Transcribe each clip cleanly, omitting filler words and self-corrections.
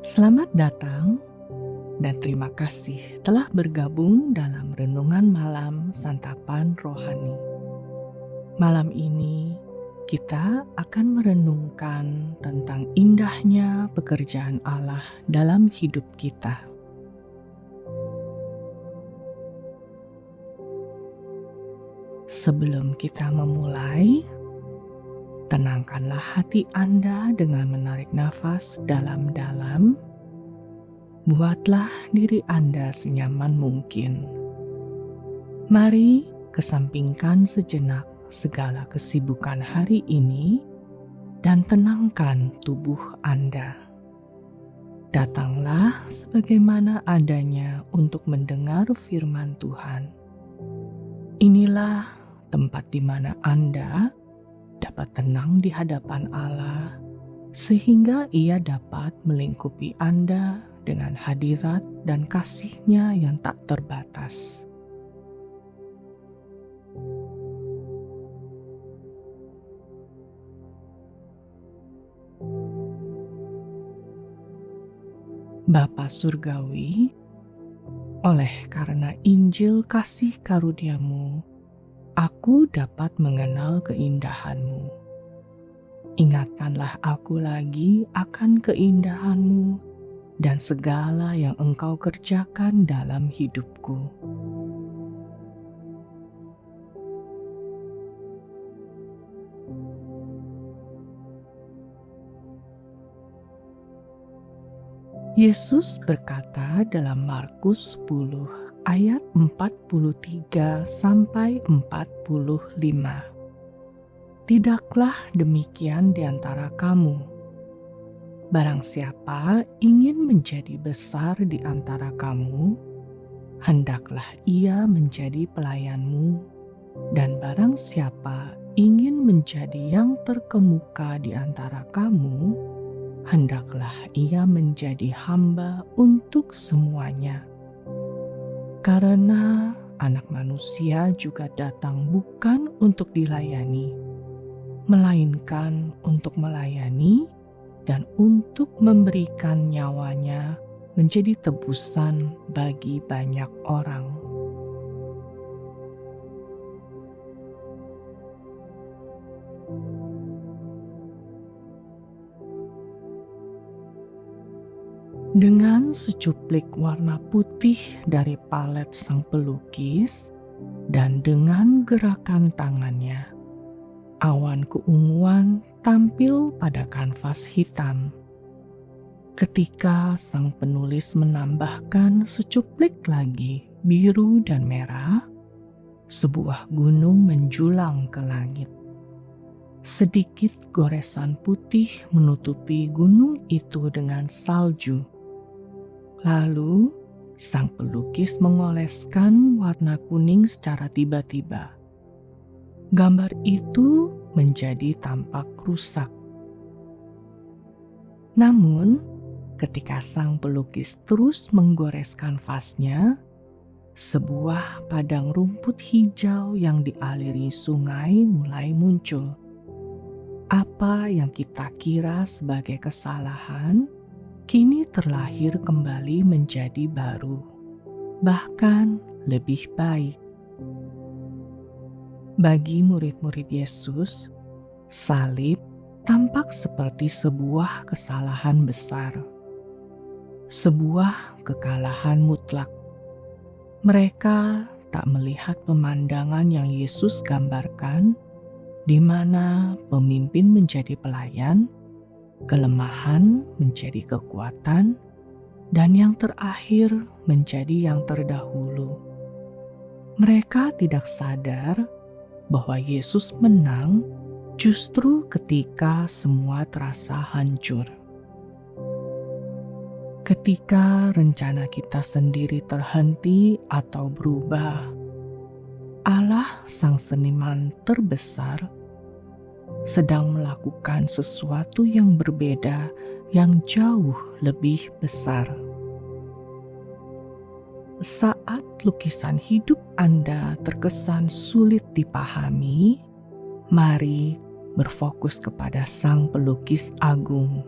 Selamat datang dan terima kasih telah bergabung dalam Renungan Malam Santapan Rohani. Malam ini kita akan merenungkan tentang indahnya pekerjaan Allah dalam hidup kita. Sebelum kita memulai, tenangkanlah hati Anda dengan menarik nafas dalam-dalam. Buatlah diri Anda senyaman mungkin. Mari kesampingkan sejenak segala kesibukan hari ini dan tenangkan tubuh Anda. Datanglah sebagaimana adanya untuk mendengar firman Tuhan. Inilah tempat di mana Anda dapat tenang di hadapan Allah, sehingga Ia dapat melingkupi Anda dengan hadirat dan kasih-Nya yang tak terbatas. Bapa Surgawi, oleh karena Injil kasih karunia-Mu, aku dapat mengenal keindahan-Mu. Ingatkanlah aku lagi akan keindahan-Mu dan segala yang Engkau kerjakan dalam hidupku. Yesus berkata dalam Markus 10 ayat 43 sampai 45. Tidaklah demikian di antara kamu. Barang siapa ingin menjadi besar di antara kamu, hendaklah ia menjadi pelayanmu, dan barang siapa ingin menjadi yang terkemuka di antara kamu, hendaklah ia menjadi hamba untuk semuanya. Karena Anak Manusia juga datang bukan untuk dilayani, melainkan untuk melayani dan untuk memberikan nyawanya menjadi tebusan bagi banyak orang. Dengan secuplik warna putih dari palet sang pelukis dan dengan gerakan tangannya, awan keunguan tampil pada kanvas hitam. Ketika sang penulis menambahkan secuplik lagi biru dan merah, sebuah gunung menjulang ke langit. Sedikit goresan putih menutupi gunung itu dengan salju. Lalu, sang pelukis mengoleskan warna kuning secara tiba-tiba. Gambar itu menjadi tampak rusak. Namun, ketika sang pelukis terus menggores kanvasnya, sebuah padang rumput hijau yang dialiri sungai mulai muncul. Apa yang kita kira sebagai kesalahan, kini terlahir kembali menjadi baru, bahkan lebih baik. Bagi murid-murid Yesus, salib tampak seperti sebuah kesalahan besar, sebuah kekalahan mutlak. Mereka tak melihat pemandangan yang Yesus gambarkan, di mana pemimpin menjadi pelayan, kelemahan menjadi kekuatan, dan yang terakhir menjadi yang terdahulu. Mereka tidak sadar bahwa Yesus menang justru ketika semua terasa hancur. Ketika rencana kita sendiri terhenti atau berubah, Allah sang seniman terbesar sedang melakukan sesuatu yang berbeda, yang jauh lebih besar. Saat lukisan hidup Anda terkesan sulit dipahami, mari berfokus kepada Sang Pelukis Agung.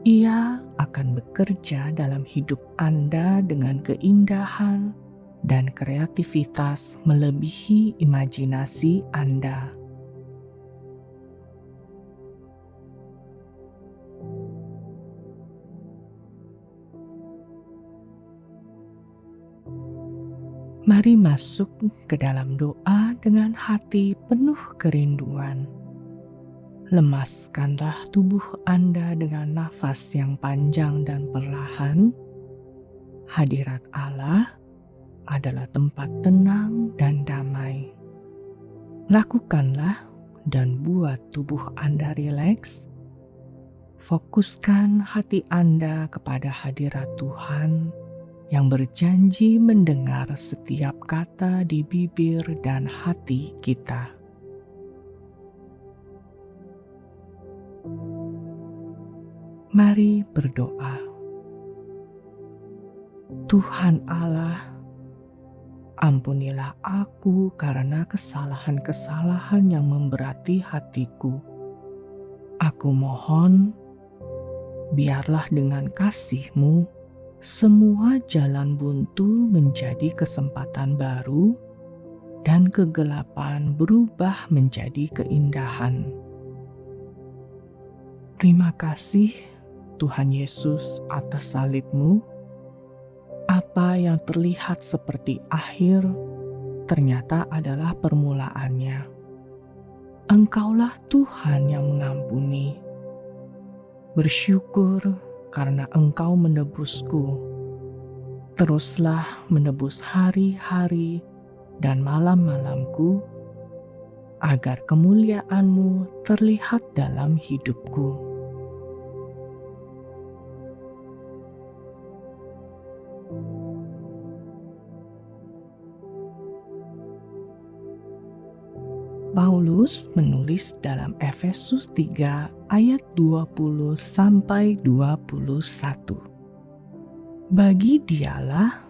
Ia akan bekerja dalam hidup Anda dengan keindahan dan kreativitas melebihi imajinasi Anda. Mari masuk ke dalam doa dengan hati penuh kerinduan. Lemaskanlah tubuh Anda dengan nafas yang panjang dan perlahan. Hadirat Allah adalah tempat tenang dan damai. Lakukanlah dan buat tubuh Anda rileks. Fokuskan hati Anda kepada hadirat Tuhan yang berjanji mendengar setiap kata di bibir dan hati kita. Mari berdoa. Tuhan Allah, ampunilah aku karena kesalahan-kesalahan yang memberati hatiku. Aku mohon, biarlah dengan kasih-Mu semua jalan buntu menjadi kesempatan baru dan kegelapan berubah menjadi keindahan. Terima kasih Tuhan Yesus atas salib-Mu. Apa yang terlihat seperti akhir ternyata adalah permulaannya. Engkaulah Tuhan yang mengampuni. Bersyukur karena Engkau menebusku. Teruslah menebus hari-hari dan malam-malamku, agar kemuliaan-Mu terlihat dalam hidupku. Paulus menulis dalam Efesus 3 ayat 20 sampai 21. Bagi Dialah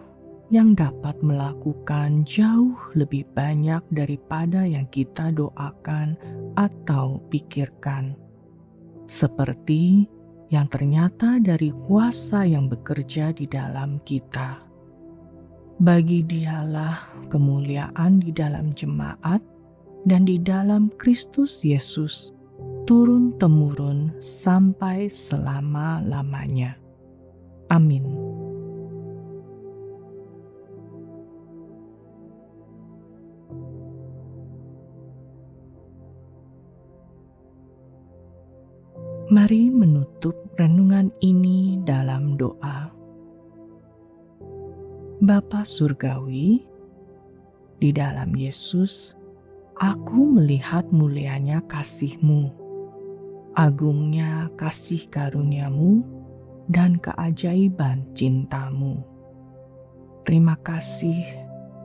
yang dapat melakukan jauh lebih banyak daripada yang kita doakan atau pikirkan, seperti yang ternyata dari kuasa yang bekerja di dalam kita. Bagi Dialah kemuliaan di dalam jemaat dan di dalam Kristus Yesus, turun-temurun sampai selama-lamanya. Amin. Mari menutup renungan ini dalam doa. Bapa Surgawi, di dalam Yesus, aku melihat mulianya kasih-Mu, agungnya kasih karunia-Mu, dan keajaiban cinta-Mu. Terima kasih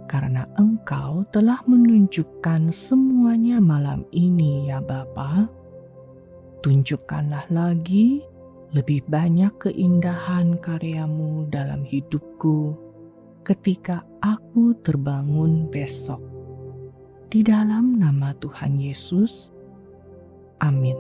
karena Engkau telah menunjukkan semuanya malam ini ya Bapa. Tunjukkanlah lagi lebih banyak keindahan karya-Mu dalam hidupku ketika aku terbangun besok. Di dalam nama Tuhan Yesus, amin.